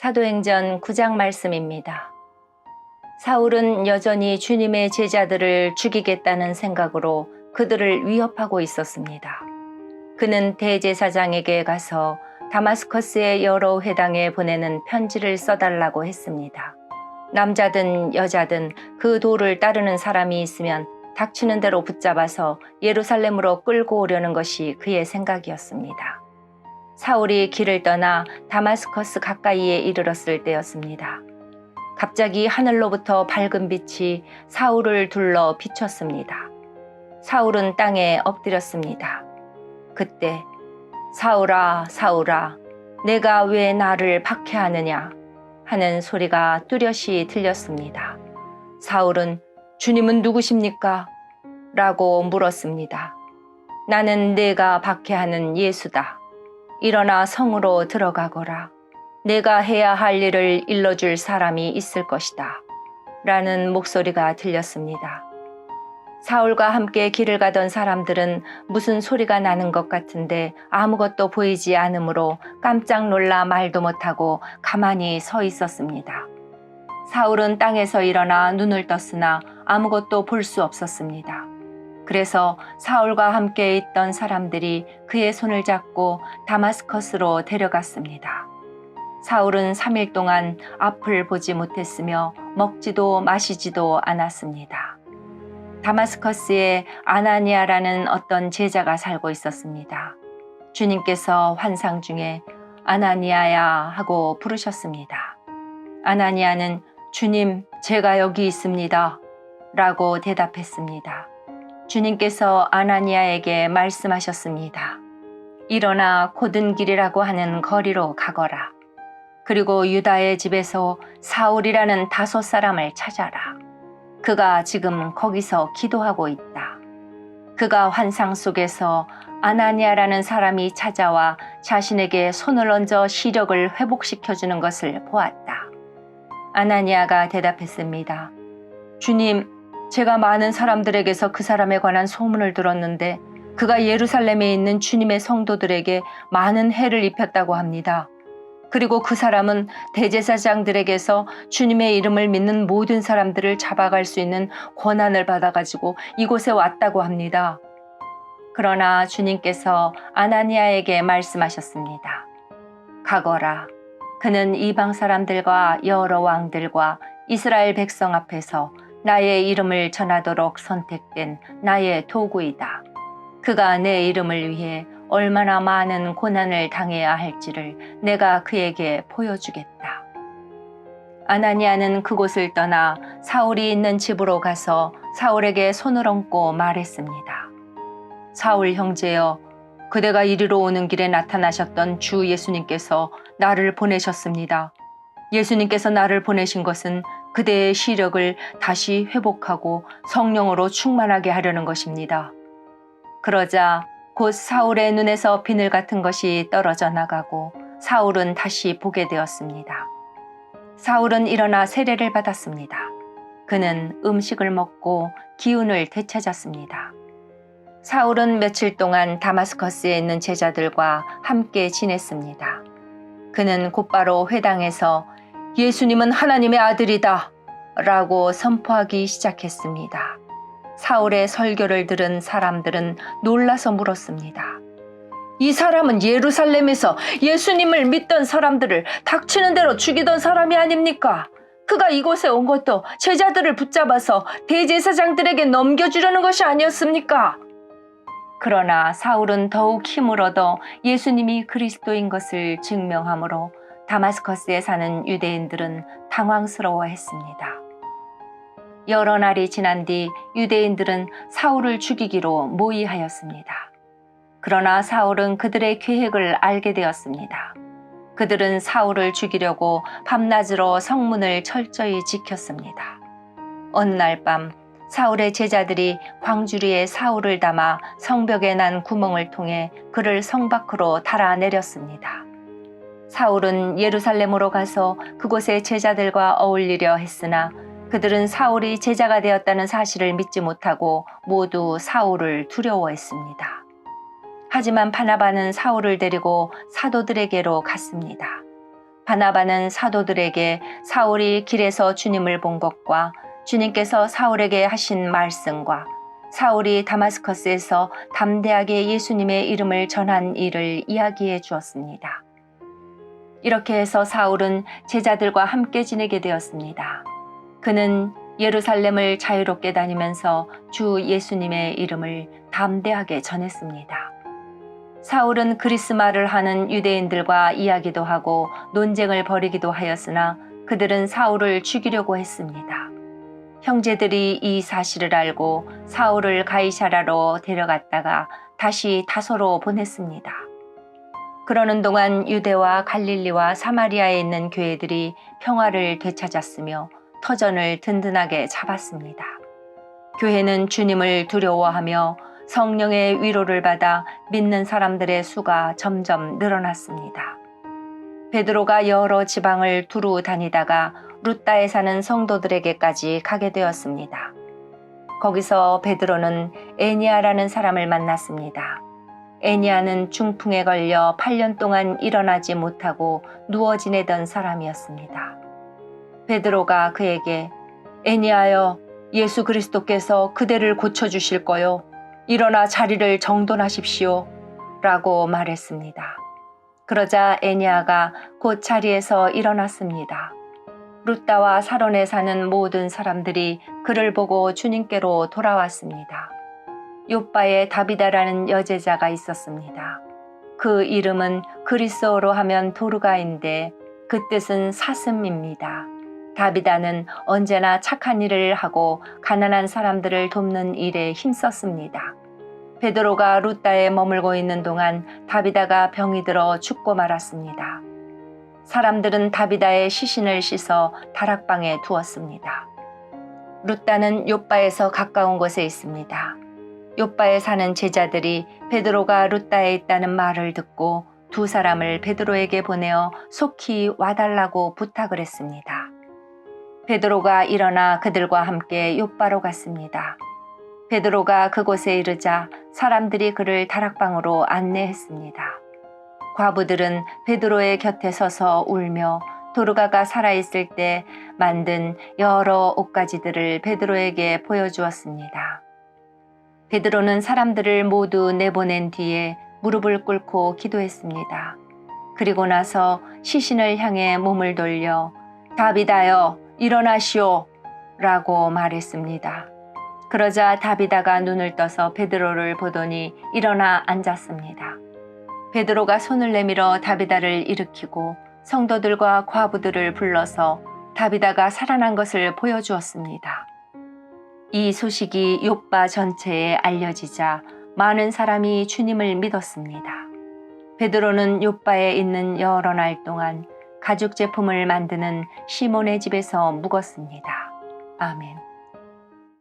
사도행전 9장 말씀입니다. 사울은 여전히 주님의 제자들을 죽이겠다는 생각으로 그들을 위협하고 있었습니다. 그는 대제사장에게 가서 다마스커스의 여러 회당에 보내는 편지를 써달라고 했습니다. 남자든 여자든 그 도를 따르는 사람이 있으면 닥치는 대로 붙잡아서 예루살렘으로 끌고 오려는 것이 그의 생각이었습니다. 사울이 길을 떠나 다마스커스 가까이에 이르렀을 때였습니다. 갑자기 하늘로부터 밝은 빛이 사울을 둘러 비췄습니다. 사울은 땅에 엎드렸습니다. 그때 사울아, 사울아, 내가 왜 나를 박해하느냐 하는 소리가 뚜렷이 들렸습니다. 사울은 주님은 누구십니까? 라고 물었습니다. 나는 내가 박해하는 예수다. 일어나 성으로 들어가거라. 내가 해야 할 일을 일러줄 사람이 있을 것이다. 라는 목소리가 들렸습니다. 사울과 함께 길을 가던 사람들은 무슨 소리가 나는 것 같은데 아무것도 보이지 않으므로 깜짝 놀라 말도 못하고 가만히 서 있었습니다. 사울은 땅에서 일어나 눈을 떴으나 아무것도 볼 수 없었습니다. 그래서 사울과 함께 있던 사람들이 그의 손을 잡고 다마스커스로 데려갔습니다. 사울은 3일 동안 앞을 보지 못했으며 먹지도 마시지도 않았습니다. 다마스커스에 아나니아라는 어떤 제자가 살고 있었습니다. 주님께서 환상 중에 아나니아야 하고 부르셨습니다. 아나니아는 주님, 제가 여기 있습니다. 라고 대답했습니다. 주님께서 아나니아에게 말씀하셨습니다. 일어나 곧은 길이라고 하는 거리로 가거라. 그리고 유다의 집에서 사울이라는 5 사람을 찾아라. 그가 지금 거기서 기도하고 있다. 그가 환상 속에서 아나니아라는 사람이 찾아와 자신에게 손을 얹어 시력을 회복시켜주는 것을 보았다. 아나니아가 대답했습니다. 주님, 제가 많은 사람들에게서 그 사람에 관한 소문을 들었는데 그가 예루살렘에 있는 주님의 성도들에게 많은 해를 입혔다고 합니다. 그리고 그 사람은 대제사장들에게서 주님의 이름을 믿는 모든 사람들을 잡아갈 수 있는 권한을 받아가지고 이곳에 왔다고 합니다. 그러나 주님께서 아나니아에게 말씀하셨습니다. 가거라. 그는 이방 사람들과 여러 왕들과 이스라엘 백성 앞에서 나의 이름을 전하도록 선택된 나의 도구이다. 그가 내 이름을 위해 얼마나 많은 고난을 당해야 할지를 내가 그에게 보여주겠다. 아나니아는 그곳을 떠나 사울이 있는 집으로 가서 사울에게 손을 얹고 말했습니다. 사울 형제여, 그대가 이리로 오는 길에 나타나셨던 주 예수님께서 나를 보내셨습니다. 예수님께서 나를 보내신 것은 그대의 시력을 다시 회복하고 성령으로 충만하게 하려는 것입니다. 그러자 곧 사울의 눈에서 비늘 같은 것이 떨어져 나가고 사울은 다시 보게 되었습니다. 사울은 일어나 세례를 받았습니다. 그는 음식을 먹고 기운을 되찾았습니다. 사울은 며칠 동안 다마스커스에 있는 제자들과 함께 지냈습니다. 그는 곧바로 회당에서 예수님은 하나님의 아들이다 라고 선포하기 시작했습니다. 사울의 설교를 들은 사람들은 놀라서 물었습니다. 이 사람은 예루살렘에서 예수님을 믿던 사람들을 닥치는 대로 죽이던 사람이 아닙니까? 그가 이곳에 온 것도 제자들을 붙잡아서 대제사장들에게 넘겨주려는 것이 아니었습니까? 그러나 사울은 더욱 힘을 얻어 예수님이 그리스도인 것을 증명하므로 다마스커스에 사는 유대인들은 당황스러워했습니다. 여러 날이 지난 뒤 유대인들은 사울을 죽이기로 모의하였습니다. 그러나 사울은 그들의 계획을 알게 되었습니다. 그들은 사울을 죽이려고 밤낮으로 성문을 철저히 지켰습니다. 어느 날 밤 사울의 제자들이 광주리에 사울을 담아 성벽에 난 구멍을 통해 그를 성 밖으로 달아내렸습니다. 사울은 예루살렘으로 가서 그곳의 제자들과 어울리려 했으나 그들은 사울이 제자가 되었다는 사실을 믿지 못하고 모두 사울을 두려워했습니다. 하지만 바나바는 사울을 데리고 사도들에게로 갔습니다. 바나바는 사도들에게 사울이 길에서 주님을 본 것과 주님께서 사울에게 하신 말씀과 사울이 다마스커스에서 담대하게 예수님의 이름을 전한 일을 이야기해 주었습니다. 이렇게 해서 사울은 제자들과 함께 지내게 되었습니다. 그는 예루살렘을 자유롭게 다니면서 주 예수님의 이름을 담대하게 전했습니다. 사울은 그리스 말을 하는 유대인들과 이야기도 하고 논쟁을 벌이기도 하였으나 그들은 사울을 죽이려고 했습니다. 형제들이 이 사실을 알고 사울을 가이사라로 데려갔다가 다시 다소로 보냈습니다. 그러는 동안 유대와 갈릴리와 사마리아에 있는 교회들이 평화를 되찾았으며 터전을 든든하게 잡았습니다. 교회는 주님을 두려워하며 성령의 위로를 받아 믿는 사람들의 수가 점점 늘어났습니다. 베드로가 여러 지방을 두루 다니다가 루따에 사는 성도들에게까지 가게 되었습니다. 거기서 베드로는 에니아라는 사람을 만났습니다. 에니아는 중풍에 걸려 8년 동안 일어나지 못하고 누워 지내던 사람이었습니다. 베드로가 그에게 에니아여, 예수 그리스도께서 그대를 고쳐주실 거요. 일어나 자리를 정돈하십시오. 라고 말했습니다. 그러자 에니아가 곧 자리에서 일어났습니다. 루따와 사론에 사는 모든 사람들이 그를 보고 주님께로 돌아왔습니다. 요빠에 다비다라는 여제자가 있었습니다. 그 이름은 그리스어로 하면 도르가인데 그 뜻은 사슴입니다. 다비다는 언제나 착한 일을 하고 가난한 사람들을 돕는 일에 힘썼습니다. 베드로가 루따에 머물고 있는 동안 다비다가 병이 들어 죽고 말았습니다. 사람들은 다비다의 시신을 씻어 다락방에 두었습니다. 루따는 요빠에서 가까운 곳에 있습니다. 요빠에 사는 제자들이 베드로가 루따에 있다는 말을 듣고 두 사람을 베드로에게 보내어 속히 와달라고 부탁을 했습니다. 베드로가 일어나 그들과 함께 요빠로 갔습니다. 베드로가 그곳에 이르자 사람들이 그를 다락방으로 안내했습니다. 과부들은 베드로의 곁에 서서 울며 도르가가 살아있을 때 만든 여러 옷가지들을 베드로에게 보여주었습니다. 베드로는 사람들을 모두 내보낸 뒤에 무릎을 꿇고 기도했습니다. 그리고 나서 시신을 향해 몸을 돌려 다비다여 일어나시오 라고 말했습니다. 그러자 다비다가 눈을 떠서 베드로를 보더니 일어나 앉았습니다. 베드로가 손을 내밀어 다비다를 일으키고 성도들과 과부들을 불러서 다비다가 살아난 것을 보여주었습니다. 이 소식이 요빠 전체에 알려지자 많은 사람이 주님을 믿었습니다. 베드로는 요빠에 있는 여러 날 동안 가죽 제품을 만드는 시몬의 집에서 묵었습니다. 아멘.